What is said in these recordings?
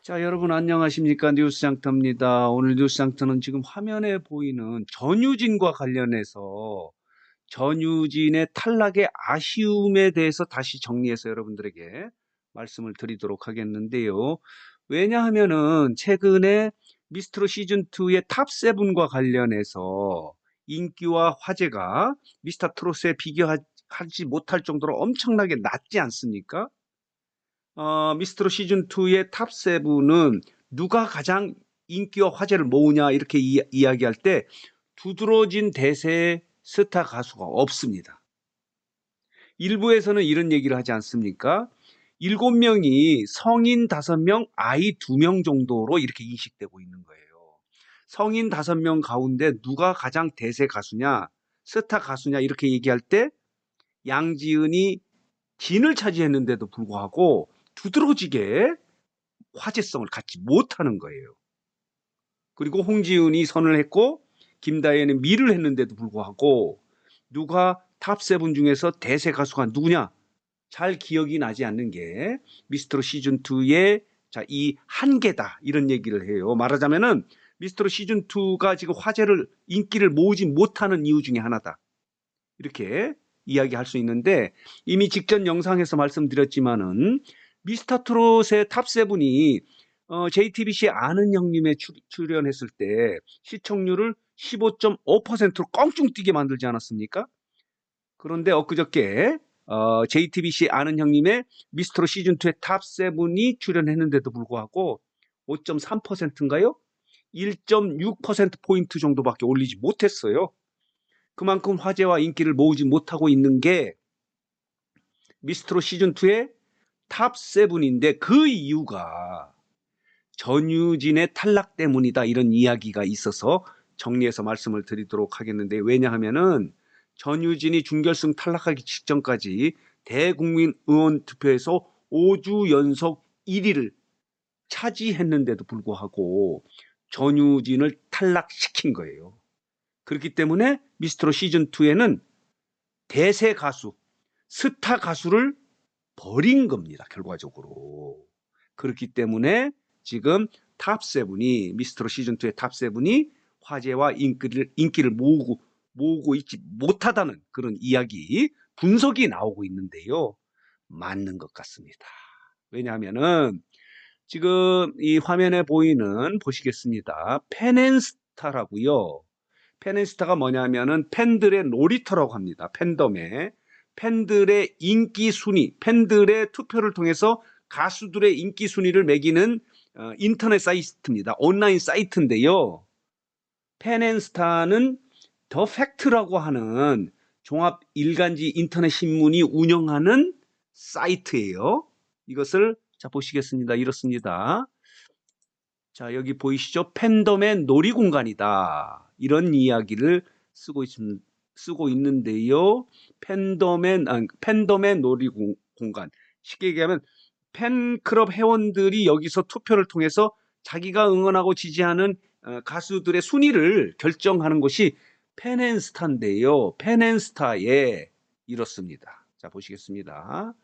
자, 여러분 안녕하십니까? 뉴스장터입니다. 오늘 뉴스장터는 지금 화면에 보이는 전유진과 관련해서 전유진의 탈락의 아쉬움에 대해서 다시 정리해서 여러분들에게 말씀을 드리도록 하겠는데요. 왜냐하면은 최근에 미스트롯 시즌2의 탑7과 관련해서 인기와 화제가 미스터 트롯에 비교하지 못할 정도로 엄청나게 낮지 않습니까? 미스트롯 시즌2의 탑7은 누가 가장 인기와 화제를 모으냐 이렇게 이야기할 때 두드러진 대세의 스타 가수가 없습니다. 일부에서는 이런 얘기를 하지 않습니까? 7명이 성인 5명, 아이 2명 정도로 이렇게 인식되고 있는 거예요. 성인 5명 가운데 누가 가장 대세 가수냐, 스타 가수냐 이렇게 얘기할 때 양지은이 진을 차지했는데도 불구하고 두드러지게 화제성을 갖지 못하는 거예요. 그리고 홍지은이 선을 했고 김다혜는 미를 했는데도 불구하고 누가 탑7 중에서 대세 가수가 누구냐? 잘 기억이 나지 않는 게 미스트롯 시즌2의 이 한계다 이런 얘기를 해요. 말하자면은 미스트롯 시즌2가 지금 인기를 모으지 못하는 이유 중에 하나다. 이렇게 이야기할 수 있는데 이미 직전 영상에서 말씀드렸지만은 미스터 트롯의 탑7이 JTBC 아는 형님에 출연했을 때 시청률을 15.5%로 껑충 뛰게 만들지 않았습니까? 그런데 엊그저께 JTBC 아는 형님의 미스트롯 시즌2의 탑7이 출연했는데도 불구하고 5.3%인가요? 1.6%포인트 정도밖에 올리지 못했어요. 그만큼 화제와 인기를 모으지 못하고 있는 게 미스트롯 시즌2의 탑7인데 그 이유가 전유진의 탈락 때문이다 이런 이야기가 있어서 정리해서 말씀을 드리도록 하겠는데 왜냐하면은 전유진이 준결승 탈락하기 직전까지 대국민 의원 투표에서 5주 연속 1위를 차지했는데도 불구하고 전유진을 탈락시킨 거예요. 그렇기 때문에 미스트롯 시즌2에는 대세 가수, 스타 가수를 버린 겁니다. 결과적으로. 그렇기 때문에 지금 탑7이 미스트롯 시즌2의 탑7이 화제와 인기를 모으고 있지 못하다는 그런 이야기, 분석이 나오고 있는데요. 맞는 것 같습니다. 왜냐하면은 지금 이 화면에 보시겠습니다. 펜앤스타라고요. 펜앤스타가 뭐냐면은 팬들의 놀이터라고 합니다. 팬덤의 팬들의 인기 순위, 팬들의 투표를 통해서 가수들의 인기 순위를 매기는 인터넷 사이트입니다. 온라인 사이트인데요. 펜앤스타는 더 팩트라고 하는 종합 일간지 인터넷 신문이 운영하는 사이트예요. 이것을 자 보시겠습니다. 이렇습니다. 자, 여기 보이시죠? 팬덤의 놀이공간이다. 이런 이야기를 쓰고 있는데요. 팬덤의 놀이공간. 쉽게 얘기하면 팬클럽 회원들이 여기서 투표를 통해서 자기가 응원하고 지지하는 가수들의 순위를 결정하는 것이 팬앤스타인데요. 팬앤스타에 이렇습니다. 자, 보시겠습니다.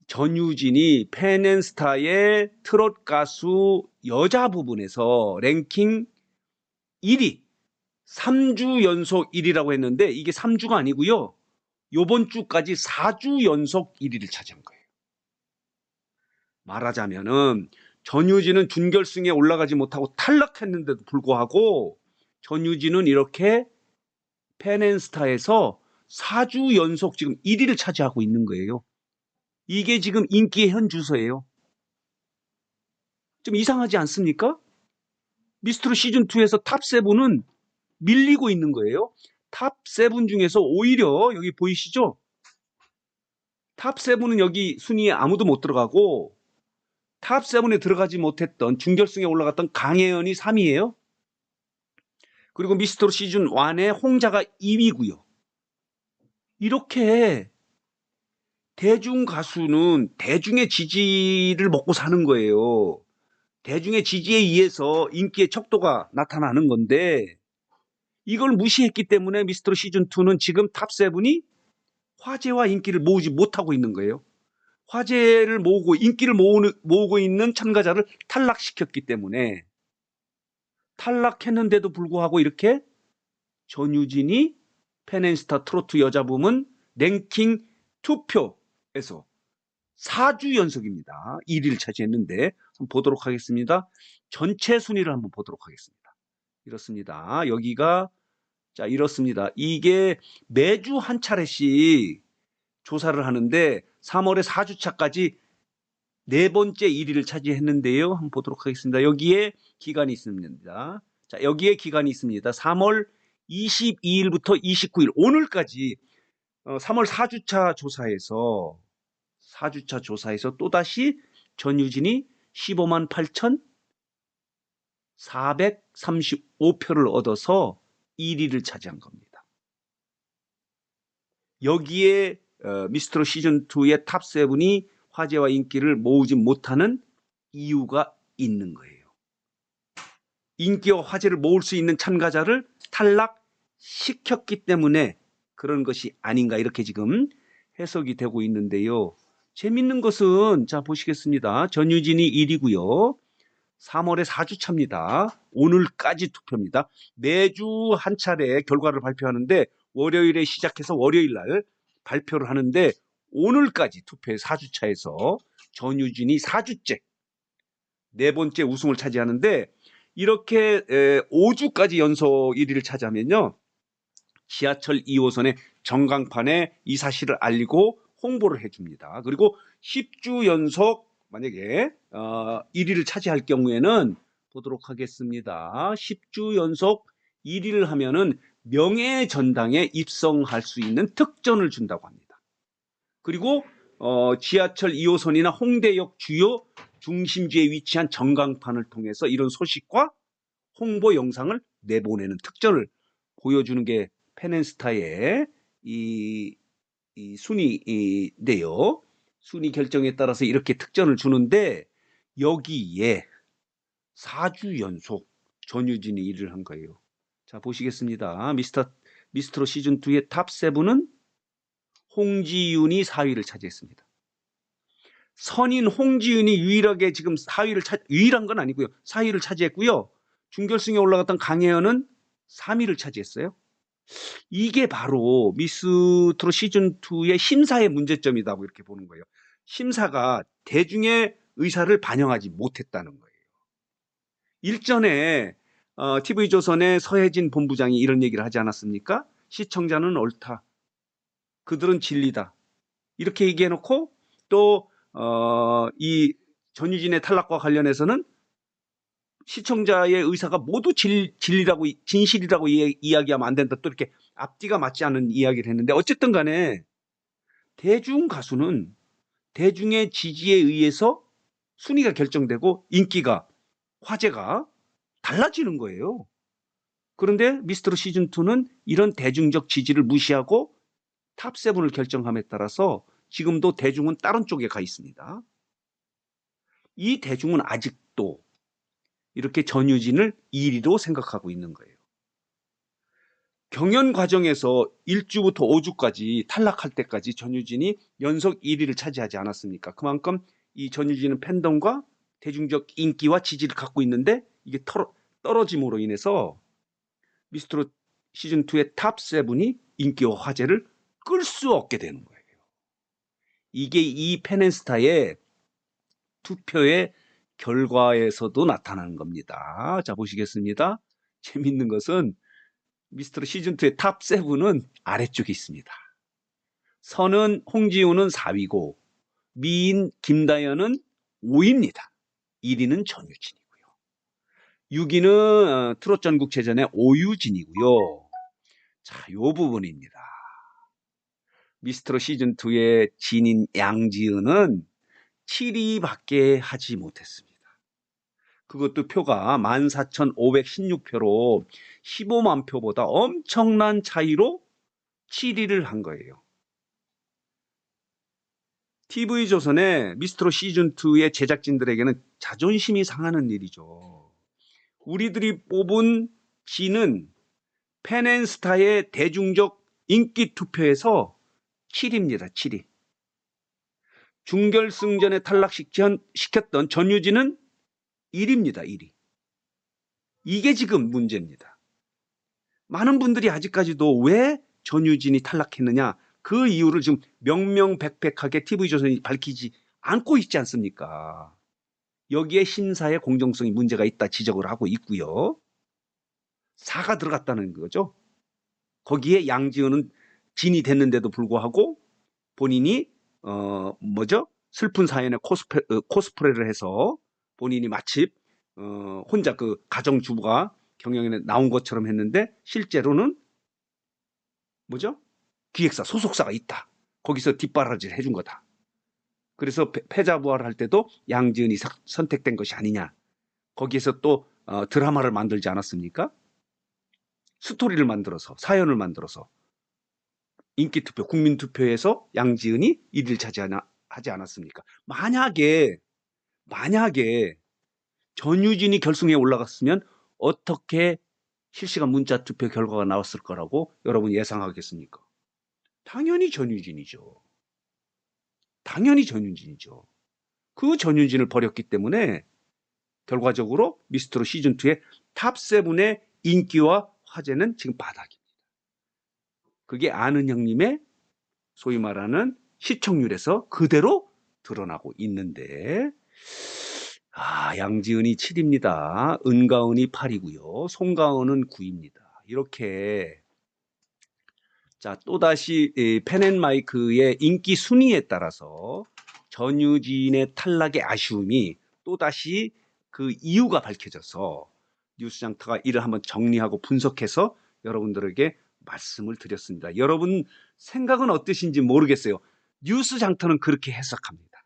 전유진이 팬앤스타의 트롯 가수 여자 부분에서 랭킹 1위, 3주 연속 1위라고 했는데 이게 3주가 아니고요. 요번 주까지 4주 연속 1위를 차지한 거예요. 말하자면은 전유진은 준결승에 올라가지 못하고 탈락했는데도 불구하고 전유진은 이렇게 팬앤스타에서 4주 연속 지금 1위를 차지하고 있는 거예요. 이게 지금 인기의 현 주소예요. 좀 이상하지 않습니까? 미스트롯 시즌2에서 탑7은 밀리고 있는 거예요. 탑7 중에서 오히려 여기 보이시죠? 탑7은 여기 순위에 아무도 못 들어가고 탑7에 들어가지 못했던 준결승에 올라갔던 강혜연이 3위예요. 그리고 미스트롯 시즌1의 홍자가 2위고요. 이렇게 대중 가수는 대중의 지지를 먹고 사는 거예요. 대중의 지지에 의해서 인기의 척도가 나타나는 건데 이걸 무시했기 때문에 미스트롯 시즌2는 지금 탑7이 화제와 인기를 모으지 못하고 있는 거예요. 화제를 모으고 인기를 모으고 있는 참가자를 탈락시켰기 때문에 탈락했는데도 불구하고 이렇게 전유진이 펜앤스타 트로트 여자 부문 랭킹 투표에서 4주 연속입니다. 1위를 차지했는데 한번 보도록 하겠습니다. 전체 순위를 한번 보도록 하겠습니다. 이렇습니다. 여기가 자 이렇습니다. 이게 매주 한 차례씩 조사를 하는데 3월에 4주차까지 네 번째 1위를 차지했는데요. 한번 보도록 하겠습니다. 여기에 기간이 있습니다. 자, 여기에 기간이 있습니다. 3월 22일부터 29일 오늘까지 3월 4주차 조사에서 또다시 전유진이 15만 8,435표를 얻어서 1위를 차지한 겁니다. 여기에 미스트롯 시즌2의 탑7이 화제와 인기를 모으지 못하는 이유가 있는 거예요. 인기와 화제를 모을 수 있는 참가자를 탈락시켰기 때문에 그런 것이 아닌가 이렇게 지금 해석이 되고 있는데요. 재밌는 것은 자 보시겠습니다. 전유진이 1위고요. 3월에 4주차입니다. 오늘까지 투표입니다. 매주 한 차례 결과를 발표하는데 월요일에 시작해서 월요일 날 발표를 하는데 오늘까지 투표의 4주차에서 전유진이 4주째 네 번째 우승을 차지하는데 이렇게 5주까지 연속 1위를 차지하면요. 지하철 2호선의 전광판에 이 사실을 알리고 홍보를 해줍니다. 그리고 10주 연속 만약에 1위를 차지할 경우에는 보도록 하겠습니다. 10주 연속 1위를 하면은 명예전당에 입성할 수 있는 특전을 준다고 합니다. 그리고 지하철 2호선이나 홍대역 주요 중심지에 위치한 전광판을 통해서 이런 소식과 홍보 영상을 내보내는 특전을 보여주는 게 펜앤스타의 이 순위인데요. 순위 결정에 따라서 이렇게 특전을 주는데 여기에 4주 연속 전유진이 1위를 한 거예요. 자 보시겠습니다. 미스트롯 시즌2의 탑7은 홍지윤이 4위를 차지했습니다. 선인 홍지윤이 유일하게 지금 4위를 유일한 건 아니고요. 4위를 차지했고요. 준결승에 올라갔던 강혜연은 3위를 차지했어요. 이게 바로 미스트롯 시즌2의 심사의 문제점이라고 이렇게 보는 거예요. 심사가 대중의 의사를 반영하지 못했다는 거예요. 일전에 TV조선의 서혜진 본부장이 이런 얘기를 하지 않았습니까? 시청자는 옳다. 그들은 진리다. 이렇게 얘기해놓고 또 이 전유진의 탈락과 관련해서는 시청자의 의사가 모두 진실이라고 이야기하면 안 된다. 또 이렇게 앞뒤가 맞지 않는 이야기를 했는데 어쨌든 간에 대중 가수는 대중의 지지에 의해서 순위가 결정되고 인기가 화제가 달라지는 거예요. 그런데 미스트롯 시즌2는 이런 대중적 지지를 무시하고 탑7을 결정함에 따라서 지금도 대중은 다른 쪽에 가 있습니다. 이 대중은 아직도 이렇게 전유진을 1위로 생각하고 있는 거예요. 경연 과정에서 1주부터 5주까지 탈락할 때까지 전유진이 연속 1위를 차지하지 않았습니까? 그만큼 이 전유진은 팬덤과 대중적 인기와 지지를 갖고 있는데 이게 떨어짐으로 인해서 미스트롯 시즌2의 탑7이 인기와 화제를 끌 수 없게 되는 거예요. 이게 이 펜앤스타의 투표의 결과에서도 나타나는 겁니다. 자 보시겠습니다. 재밌는 것은 미스트롯 시즌2의 탑7은 아래쪽에 있습니다. 선은 홍지윤은 4위고 미인 김다연은 5위입니다. 1위는 전유진이고요. 6위는 트롯 전국체전의 오유진이고요. 자, 요 부분입니다. 미스트롯 시즌2의 진인 양지은은 7위밖에 하지 못했습니다. 그것도 표가 14,516표로 15만 표보다 엄청난 차이로 7위를 한 거예요. TV조선의 미스트롯 시즌2의 제작진들에게는 자존심이 상하는 일이죠. 우리들이 뽑은 진은 펜앤스타의 대중적 인기 투표에서 7위입니다. 7위. 준결승전에 탈락시켰던 전유진은 1위입니다. 1위. 이게 지금 문제입니다. 많은 분들이 아직까지도 왜 전유진이 탈락했느냐 그 이유를 지금 명명백백하게 TV조선이 밝히지 않고 있지 않습니까? 여기에 심사의 공정성이 문제가 있다 지적을 하고 있고요. 사가 들어갔다는 거죠. 거기에 양지은은 진이 됐는데도 불구하고 본인이 슬픈 사연에 코스프레를 해서 본인이 마치 혼자 그 가정주부가 경영에 나온 것처럼 했는데 실제로는 기획사 소속사가 있다. 거기서 뒷바라지를 해준 거다. 그래서 패자부활을 할 때도 양지은이 선택된 것이 아니냐. 거기에서 또 드라마를 만들지 않았습니까? 스토리를 만들어서 사연을 만들어서 인기투표 국민투표에서 양지은이 1위를 차지하지 않았습니까? 만약에 전유진이 결승에 올라갔으면 어떻게 실시간 문자 투표 결과가 나왔을 거라고 여러분 예상하겠습니까? 당연히 전유진이죠. 그 전유진을 버렸기 때문에 결과적으로 미스트롯 시즌2의 탑7의 인기와 화제는 지금 바닥입니다. 그게 아는 형님의 소위 말하는 시청률에서 그대로 드러나고 있는데 양지은이 7입니다. 은가은이 8이고요. 송가은은 9입니다. 이렇게 자 또다시 펜앤마이크의 인기 순위에 따라서 전유진의 탈락의 아쉬움이 또다시 그 이유가 밝혀져서 뉴스장터가 이를 한번 정리하고 분석해서 여러분들에게 말씀을 드렸습니다. 여러분 생각은 어떠신지 모르겠어요. 뉴스장터는 그렇게 해석합니다.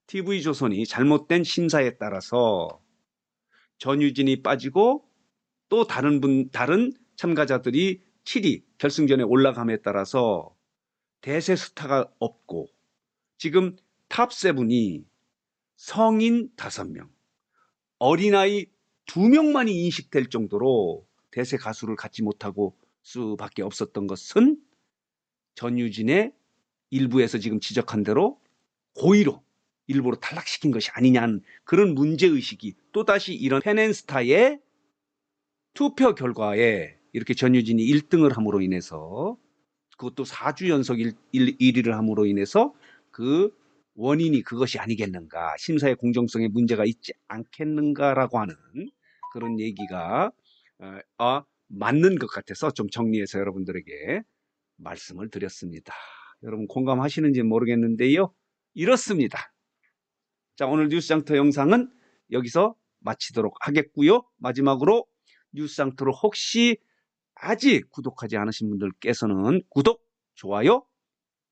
TV조선이 잘못된 심사에 따라서 전유진이 빠지고 또 다른 참가자들이 7위 결승전에 올라감에 따라서 대세 스타가 없고 지금 탑7이 성인 5명, 어린아이 2명만이 인식될 정도로 대세 가수를 갖지 못하고 수밖에 없었던 것은 전유진의 일부에서 지금 지적한 대로 고의로 일부러 탈락시킨 것이 아니냐는 그런 문제의식이 또다시 이런 펜앤스타의 투표 결과에 이렇게 전유진이 1등을 함으로 인해서 그것도 4주 연속 1위를 함으로 인해서 그 원인이 그것이 아니겠는가, 심사의 공정성에 문제가 있지 않겠는가라고 하는 그런 얘기가 맞는 것 같아서 좀 정리해서 여러분들에게 말씀을 드렸습니다. 여러분 공감하시는지 모르겠는데요. 이렇습니다. 자, 오늘 뉴스장터 영상은 여기서 마치도록 하겠고요. 마지막으로 뉴스장터로 혹시 아직 구독하지 않으신 분들께서는 구독, 좋아요,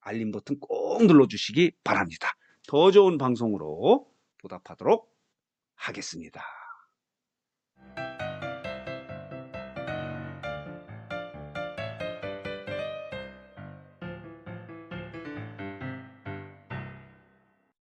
알림 버튼 꼭 눌러주시기 바랍니다. 더 좋은 방송으로 보답하도록 하겠습니다.